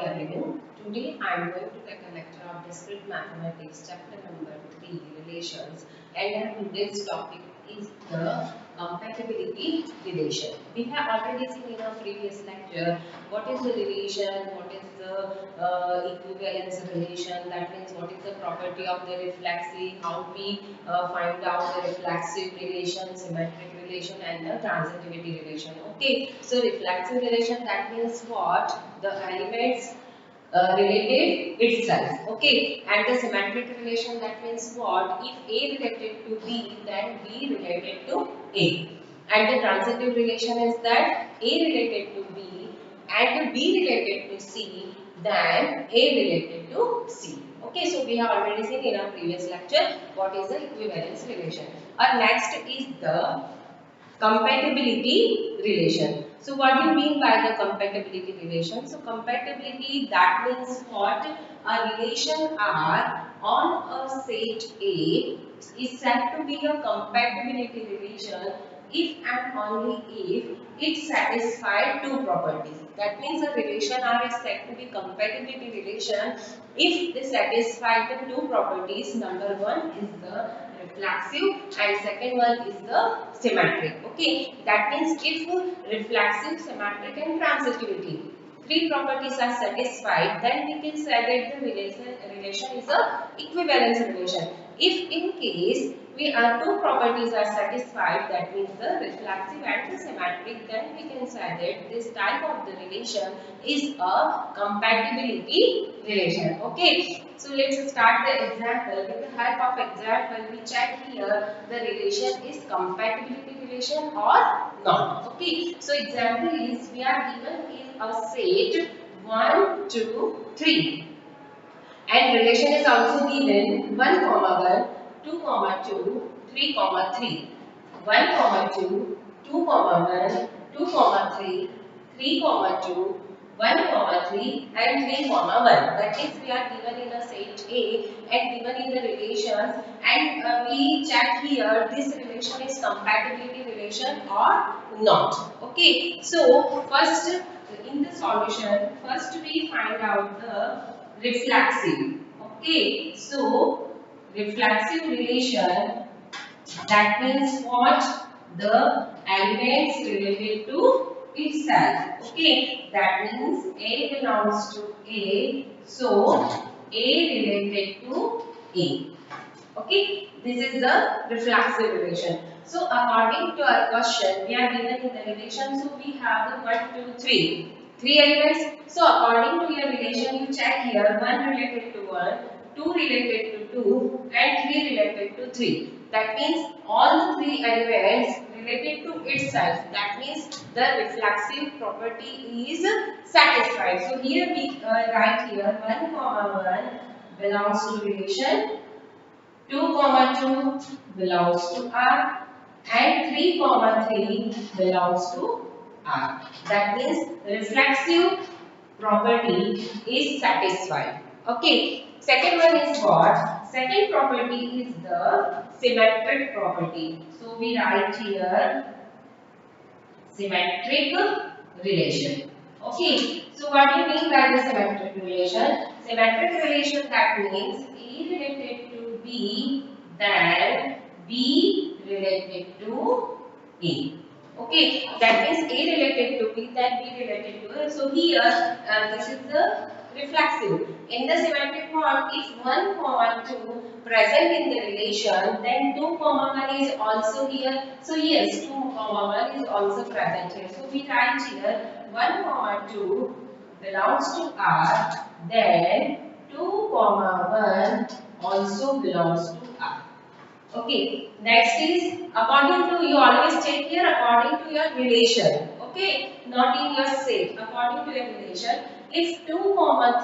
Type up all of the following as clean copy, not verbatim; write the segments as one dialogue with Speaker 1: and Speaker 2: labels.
Speaker 1: everyone. Today I am going to take a lecture of discrete mathematics, chapter number 3, relations, and our today's topic is the compatibility relation. We have already seen in our previous lecture what is the relation, what is the equivalence relation, that means what is the property of the reflexive, how we find out the reflexive relation, symmetric relation, and the transitivity relation. Okay, so reflexive relation, that means what? The elements related itself. Okay, and the symmetric relation, that means what? If A related to B, then B related to A. And the transitive relation is that A related to B and B related to C, then A related to C. Okay, so we have already seen in our previous lecture what is the equivalence relation. Our next is the compatibility relation. So what do you mean by the compatibility relation? So compatibility, that means what? A relation R on a set A is said to be a compatibility relation if and only if it satisfies two properties. That means a relation R is said to be compatibility relation if they satisfy the two properties. Number one is the reflexive and second one is the symmetric. Okay, that means if reflexive, symmetric and transitivity, three properties are satisfied, then we can say that the relation is a equivalence relation. If in case two properties are satisfied, that means the reflexive and the symmetric, then we can say that this type of the relation is a compatibility relation. Okay, so let's start the example. With the help of example, we check here the relation is compatibility relation or not. Okay, so example is we are given in a set 1, 2, 3. And relation is also given 1, 1, 2, 2, 3, 3. 1, 2, 2, 1, 2, 3, 3, 2, 1, 3 and 3, 1. That is we are given in a set A and given in the relations, and we check here this relation is compatibility relation or not. Okay, so first in the solution, first we find out the reflexive. Okay, so reflexive relation, that means what? The elements related to itself. Okay, that means A belongs to A, so A related to A. Okay, this is the reflexive relation. So according to our question, we are given in the relation, so we have the 1, 2, 3. 3 elements. So according to your relation, you check here 1 related to 1, 2 related to 2 and 3 related to 3. That means all the 3 elements related to itself. That means the reflexive property is satisfied. So here we write here 1, 1 belongs to relation, 2, 2 belongs to R and 3, 3 belongs to R. That means reflexive property is satisfied. Okay. Second one is what? Second property is the symmetric property. So we write here symmetric relation. Okay. So what do you mean by the symmetric relation? Symmetric relation, that means A related to B, then B related to A. Okay, that means A related to B, then B related to A. So here this is the reflexive. In the symmetric form, if 1, 2 present in the relation, then 2, 1 is also here. So yes, 2, 1 is also present here. So we write here 1, 2 belongs to R, then 2, 1 also belongs to R. Okay, next is according to, you always check here according to your relation. Okay, not in your set, according to your relation. If 2,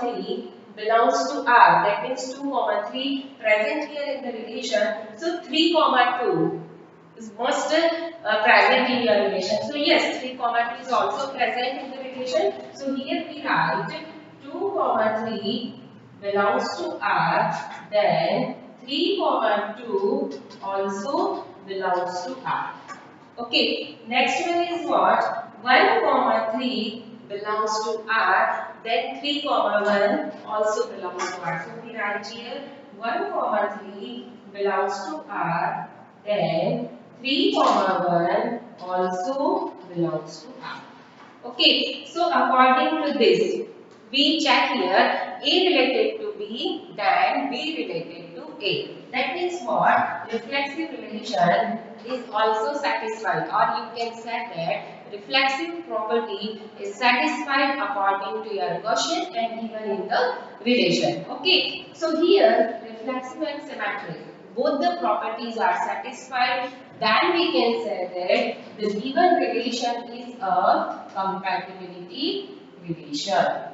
Speaker 1: 3 belongs to R, that means 2, 3 present here in the relation. So 3, 2 is most present in your relation. So yes, 3, 2 is also present in the relation. So here we write 2, 3 belongs to R, then 3, 2 also belongs to R. Okay, next one is what? 1, 3 belongs to R, then 3 comma 1 also belongs to R. So we write here 1 comma 3 belongs to R, then 3 comma 1 also belongs to R. Okay, so according to this, we check here A related to B, then B related to A. That means what? Reflexive relation is also satisfied, or you can say that reflexive property is satisfied according to your question and given in the relation. Okay, so here reflexive and symmetric, both the properties are satisfied, then we can say that the given relation is a compatibility relation.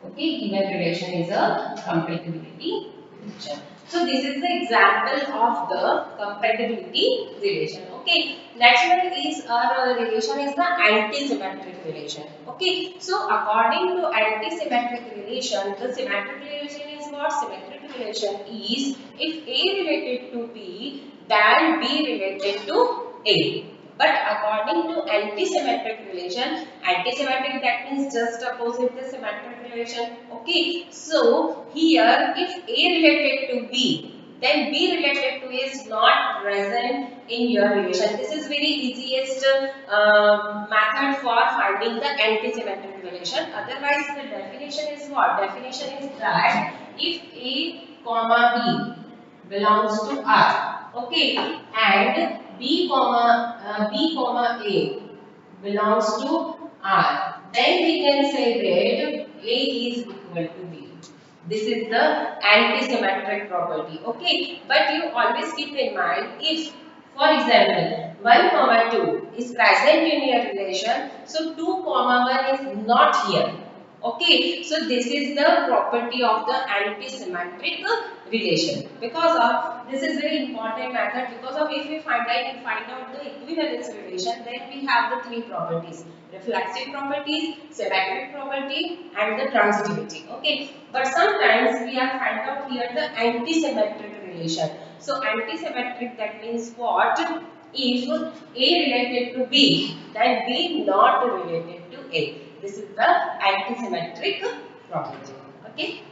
Speaker 1: Okay, given relation is a compatibility relation. So this is the example of the compatibility relation. Okay, next one is our relation is the anti-symmetric relation. Okay, so according to anti-symmetric relation, the symmetric relation is what? Symmetric relation is if A related to B, then B related to A. But according to anti-symmetric relation, anti-symmetric that means just opposite the symmetric relation. Okay, so here if A related to B, then B related to A is not present in your relation. This is very easiest method for finding the anti-symmetric relation. Otherwise, the definition is what? Definition is that if A comma B belongs to R, okay, and B comma A belongs to R, then we can say that A is equal to B. This is the anti-symmetric property. Okay, but you always keep in mind if, for example, 1 comma 2 is present in your relation, so 2 comma 1 is not here. Okay, so this is the property of the anti-symmetric relation. Because of this is very important method, because of if we find out the equivalence relation, then we have the three properties: reflexive properties, symmetric property, and the transitivity. Okay, but sometimes we are find out here the anti-symmetric relation. So anti-symmetric, that means what? If A related to B, then B not related to A. This is the anti-symmetric property. Okay.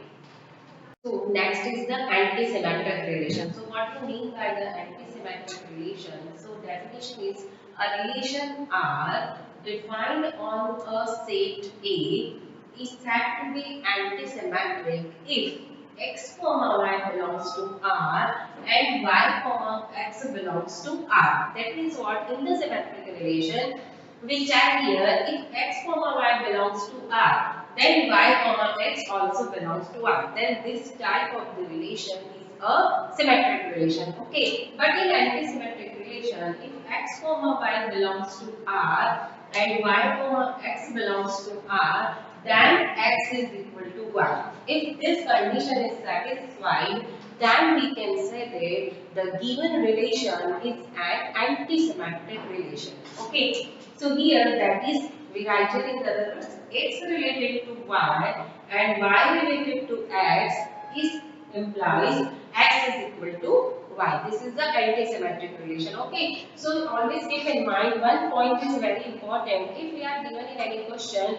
Speaker 1: So next is the anti-symmetric relation. So what do you mean by the anti-symmetric relation? So definition is a relation R defined on a set A is said to be anti-symmetric if x comma y belongs to R and y comma x belongs to R. That means what? In the symmetric relation, we check here if x comma y belongs to R, then y comma x also belongs to R. Then this type of the relation is a symmetric relation. Okay, but in anti-symmetric relation, if x comma y belongs to R and y comma x belongs to R, then x is equal to y. If this condition is satisfied, then we can say that the given relation is an anti-symmetric relation. Okay, so here that is we write it in the other words, x related to y and y related to x is implies x is equal to y. This is the anti-symmetric relation. Okay, so always keep in mind one point is very important. If we are given in any question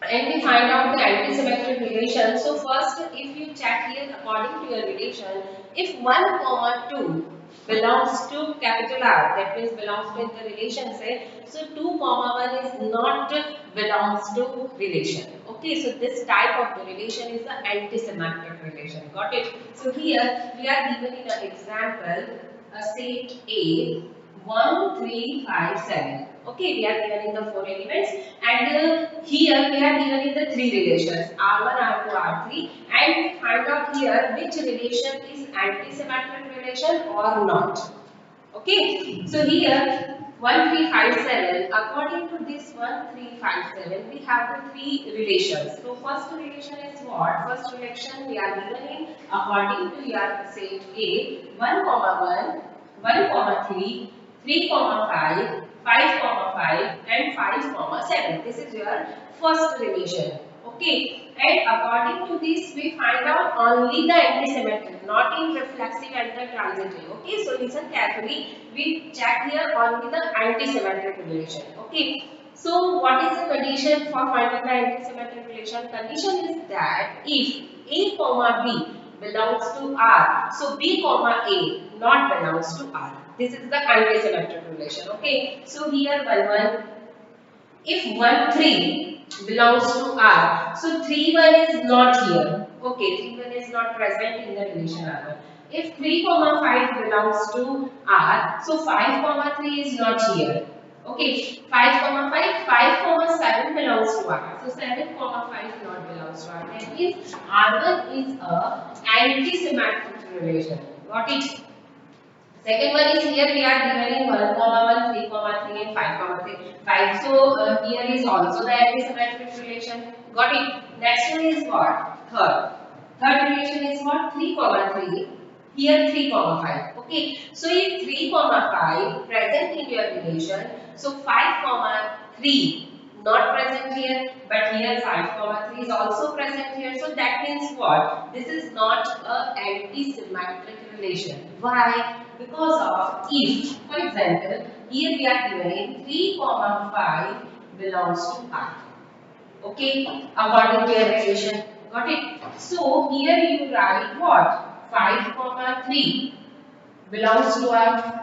Speaker 1: and we find out the anti-symmetric relation. So first, if you check here according to your relation, if 1 comma 2 belongs to capital R, that means belongs to the relation say, so 2 comma 1 is not belongs to relation. Okay, so this type of the relation is the anti-symmetric relation. Got it? So here we are given in an example, a set A 1, 3, 5, 7. Okay, we are given in the 4 elements, and here we are given in the 3 relations R1, R2, R3, and we find out here which relation is anti-symmetric relation or not. Okay, so here 1, 3, 5, 7. According to this 1, 3, 5, 7, we have the 3 relations. So first relation is what? First relation we are given in according to your set A 1, comma 1, 1, comma 3, 3, comma 5, 5, comma 5, and 5, comma 7. This is your first relation. Okay, and according to this we find out only the anti-symmetric, not in reflexive and the transitive. Okay, so listen carefully. We check here only the anti-symmetric relation. Okay, So what is the condition for finding the antisymmetric relation? Condition is that if A comma B belongs to R, so B comma A not belongs to R. This is the antisymmetric relation. Okay. So here 1 1. If 1 3 belongs to R, so 3 1 is not here. Okay, 3 1 is not present in the relation R1. If 3 comma 5 belongs to R, so 5 comma 3 is not here. Okay, 5 comma 5, 5 comma 7 belongs to R. So 7 comma 5 not belongs to R. That means R1 is a antisymmetric relation. Got it? Second one is here we are given in 1 comma 1, 3 comma 3 and 5 comma 3. 5. So here is also the antisymmetric relation. Got it? Next one is what? Third. Third relation is what? 3 comma 3. Here 3 comma 5. Okay. So if 3 comma 5 present in your relation, so 5 comma 3 not present here, but here 5 comma 3 is also present here. So that means what? This is not a antisymmetric relation. Why? Because of if, for example, here we are given 3 comma 5 belongs to R. Okay, according to your relation. Got it? So here you write what? 5 comma 3 belongs to R.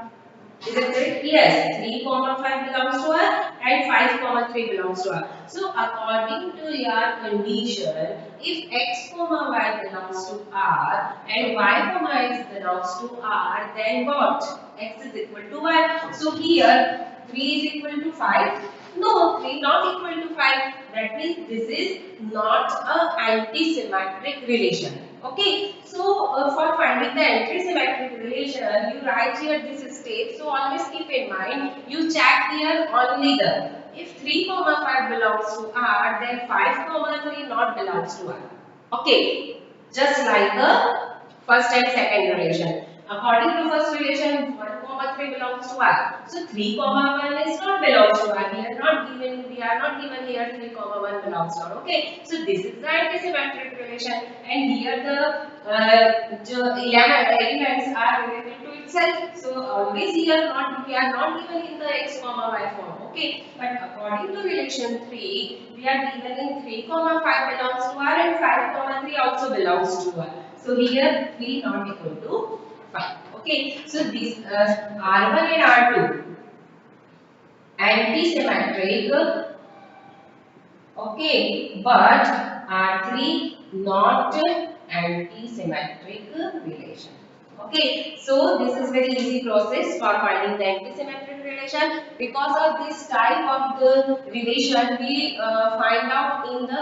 Speaker 1: Is it correct? Yes. 3 comma 5 belongs to R and 5 comma 3 belongs to R. So according to your condition, if x comma y belongs to R and y comma x belongs to R, then what? X is equal to y. So here 3 is equal to 5. No, 3 not equal to 5. That means this is not a antisymmetric relation. Okay, so for finding the antisymmetric relation, you write here this step. So always keep in mind, you check here only the if 3 comma 5 belongs to R, then 5 comma 3 not belongs to R. Okay, just like the first and second relation. According to first relation, 1 comma 3 belongs to R. So 3 comma 1 is not belongs to R. We are not given here 3 comma 1 belongs to R. Okay. So this is the antisymmetric relation, and here the 11 elements are related to itself. So always here we are not given in the x comma y form. Okay. But according to relation 3, we are given in 3 comma 5 belongs to R and 5 comma 3 also belongs to R. So here 3 not equal to 5. Okay. So this R1 and R2 antisymmetric. Okay. But R3 not antisymmetric relation. Okay, so this is very easy process for finding the antisymmetric relation. Because of this type of the relation, we find out in the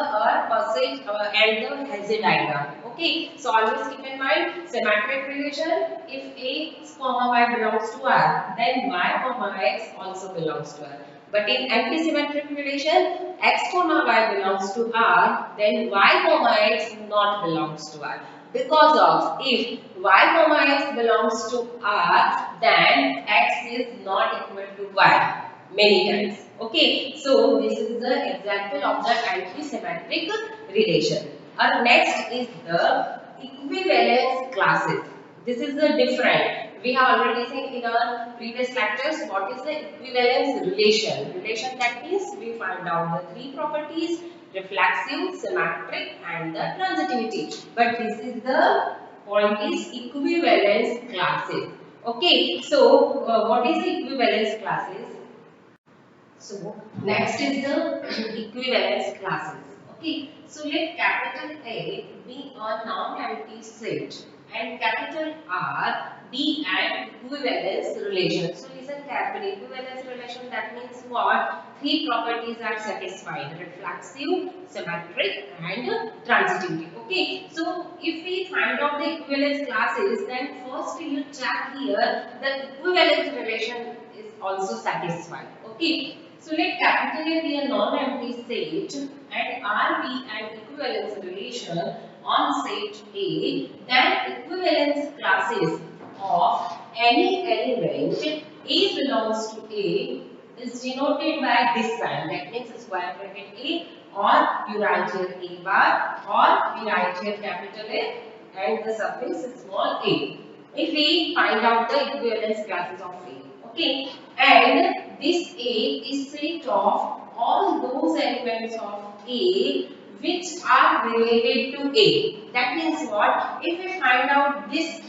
Speaker 1: Passage and the Hazel diagram. Okay, so always keep in mind symmetric relation. If x comma y belongs to R, then y comma x also belongs to R. But in antisymmetric relation, x comma y belongs to R, then y comma x not belongs to R. Because of if y comma x belongs to R, then x is not equal to y many times. Okay, so this is the example of the antisymmetric relation. Our next is the equivalence classes. This is the different. We have already seen in our previous lectures what is the equivalence relation. Relation, that means we find out the three properties: reflexive, symmetric and the transitivity. But this is the point is equivalence classes. Okay, so what is the equivalence classes? So next is the equivalence classes. Okay, so let capital A be a non-empty set and capital R be an equivalence relation. So listen carefully. Equivalence relation, that means what? Three properties are satisfied: reflexive, symmetric and transitivity. Okay, so if we find out the equivalence classes, then first you check here the equivalence relation is also satisfied. Okay, so let capital A be a non-empty set and R be an equivalence relation on set A, then equivalence classes of any element A belongs to A is denoted by this sign. That means square bracket A, or you write here A bar, or we write here capital A and the suffix small a. If we find out the equivalence classes of A. Okay, and this A is set of all those elements of A which are related to A. That means what? If we find out this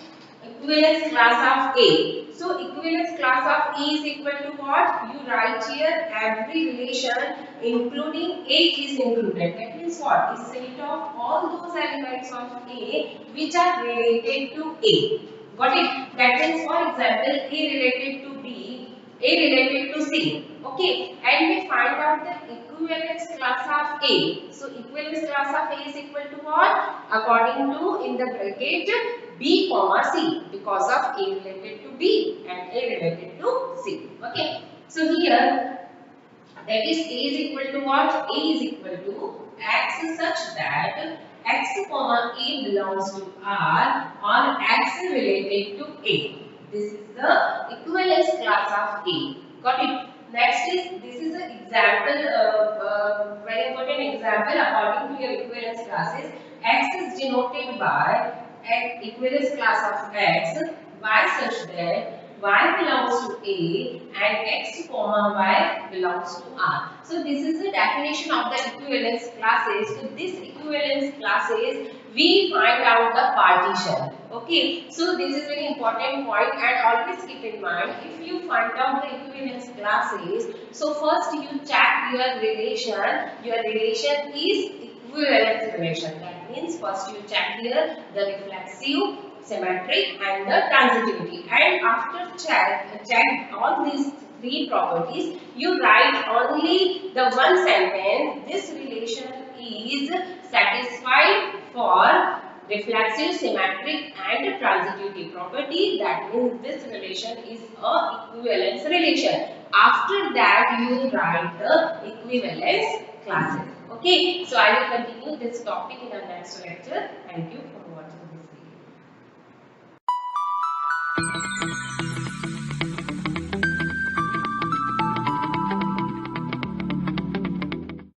Speaker 1: equivalence class of A. So equivalence class of A is equal to what? You write here every relation including A is included. That means what? A set of all those elements of A which are related to A. Got it? That means for example A related to B, A related to C. Okay, and we find out the equivalence class of A. So equivalence class of A is equal to what? According to in the bracket B comma C, because of A related to B and A related to C. Okay, so here that is A is equal to what? A is equal to X such that X comma A belongs to R or X related to A. This is the equivalence class of A. Got it? Next is, this is an example, very important example according to your equivalence classes. X is denoted by an equivalence class of X, Y such that Y belongs to A and X comma Y belongs to R. So this is the definition of the equivalence classes. So this equivalence classes we find out the partition. Okay, so this is very important point, and always keep in mind if you find out the equivalence classes, so first you check your relation. Your relation is equivalence relation. That means first you check here the reflexive, symmetric and the transitivity, and after check all these three properties, you write only the one sentence: this relation is satisfied for reflexive, symmetric and transitivity property. That means this relation is a equivalence relation. After that you write the equivalence classes. Okay, so I will continue this topic in the next lecture. Thank you for watching.